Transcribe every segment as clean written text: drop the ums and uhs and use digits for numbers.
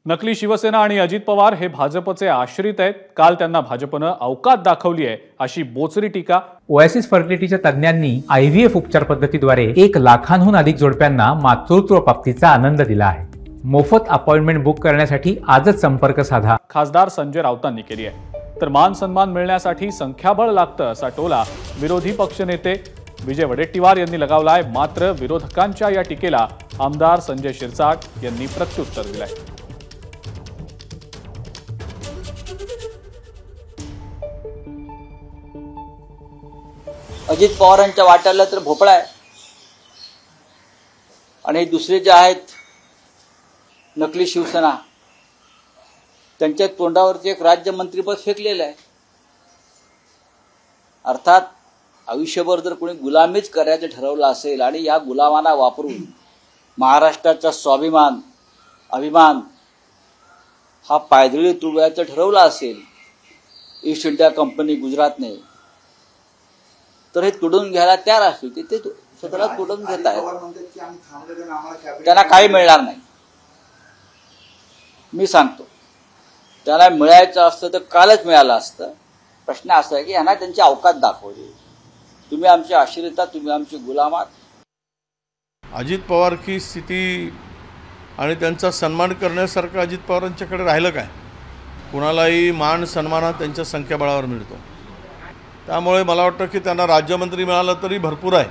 नकली शिवसेना आणि अजित पवार हे भाजपचे आश्रित आहेत। काल त्यांना भाजपनं अवकात दाखवली आहे अशी बोचरी टीका ओएसिस फर्टिलिटीच्या तज्ञांनी आयव्हीएफ उपचार पद्धतीद्वारे 1 लाखांहून अधिक जोडप्यांना मातृत्व प्राप्तीचा आनंद दिला आहे। मोफत अपॉइंटमेंट बुक करण्यासाठी आजच संपर्क साधा। खासदार संजय राऊतांनी केली आहे। तर मान सन्मान मिळण्यासाठी संख्याबळ लागतं असा टोला विरोधी पक्षनेते विजय वडेट्टीवार यांनी लगावलाय। मात्र विरोधकांच्या या टीकेला आमदार संजय शिरसाट यांनी प्रत्युत्तर दिलंय। अजित पवारांच्या वाट्याला तर भोपळा आहे आणि दुसरे जे आहेत नकली शिवसेना त्यांच्या तोंडावरती एक राज्यमंत्रीपद फेकलेलं आहे। अर्थात आयुष्यभर जर कोणी गुलामीच करायचं ठरवलं असेल आणि या गुलामांना वापरून महाराष्ट्राचा स्वाभिमान अभिमान हा पायदळी तुडवायचं ठरवलं असेल ईस्ट इंडिया कंपनी गुजरातने, तर हे तुडून घ्यायला तयार असतील। ते स्वतःला तुडून घेत आहेत, त्यांना काही मिळणार नाही। मी सांगतो, त्यांना मिळायचं असतं तर कालच मिळालं असतं। प्रश्न असा आहे की यांना त्यांची अवकात दाखवली। तुम्ही आमचे आश्रित आहात, तुम्ही आमचे गुलाम आहात। अजित पवार की स्थिती आणि त्यांचा सन्मान करण्यासारखं अजित पवारांच्याकडे राहिलं काय? कुणालाही मान सन्मान त्यांच्या संख्याबळावर मिळतो। त्यामुळे मला वाटतं की त्यांना राज्यमंत्री मिळालं तरी भरपूर आहे।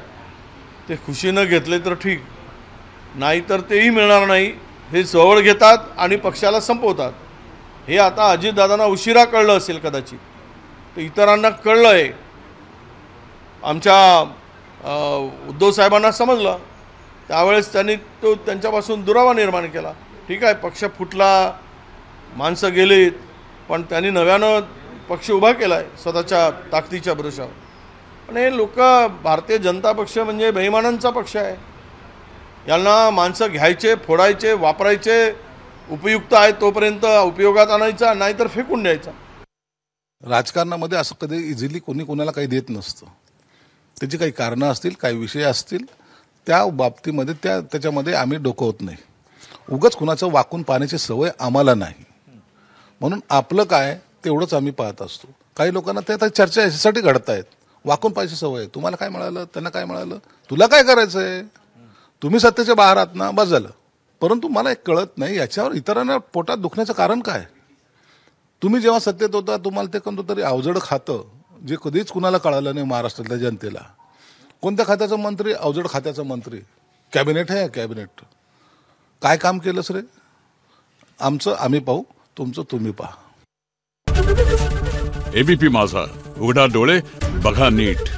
ते खुशीनं घेतले तर ठीक, नाहीतर तेही मिळणार नाही। हे जवळ घेतात आणि पक्षाला संपवतात। हे आता अजितदादांना उशिरा कळलं असेल कदाचित, तर इतरांना कळलं आहे। आमच्या उद्धव साहेबांना समजलं, त्यावेळेस त्यांनी तो त्यांच्यापासून दुरावा निर्माण केला। ठीक आहे, पक्ष फुटला, माणसं गेलीत, पण त्यांनी नव्यानं पक्ष उभा केला आहे स्वतःच्या ताकदीच्या भरोशावर। आणि हे लोक, भारतीय जनता पक्ष म्हणजे बेईमानांचा पक्ष आहे। यांना माणसं घ्यायचे, फोडायचे, वापरायचे, उपयुक्त आहे तोपर्यंत उपयोगात आणायचा, नाहीतर फेकून द्यायचा। राजकारणामध्ये असं कधी इझिली कोणी कोणाला काही देत नसतं। त्याची काही कारणं असतील, काही विषय असतील, त्या बाबतीमध्ये त्याच्यामध्ये आम्ही डोकवत नाही। उगाच कुणाचं वाकून पाहण्याची सवय आम्हाला नाही, म्हणून आपलं काय तेवढंच आम्ही पाहत असतो। काही लोकांना ते आता चर्चा याच्यासाठी घडतायत, वाकून पाहायची सवय। तुम्हाला काय मिळालं, त्यांना काय मिळालं, तुला काय करायचंय, तुम्ही सत्तेच्या बाहेर आहात ना, बस झालं। परंतु मला एक कळत नाही, याच्यावर इतरांना पोटात दुखण्याचं कारण काय? तुम्ही जेव्हा सत्तेत होता तुम्हाला ते कोणतं तरी अवजड खातं, जे कधीच कुणाला कळालं नाही महाराष्ट्रातल्या जनतेला। कोणत्या खात्याचा मंत्री? अवजड खात्याचा मंत्री। कॅबिनेट आहे, कॅबिनेट काय काम केलंस रे? आमचं आम्ही पाहू, तुमचं तुम्ही पहा। एबीपी माझा, उघडा डोळे बघा नीट।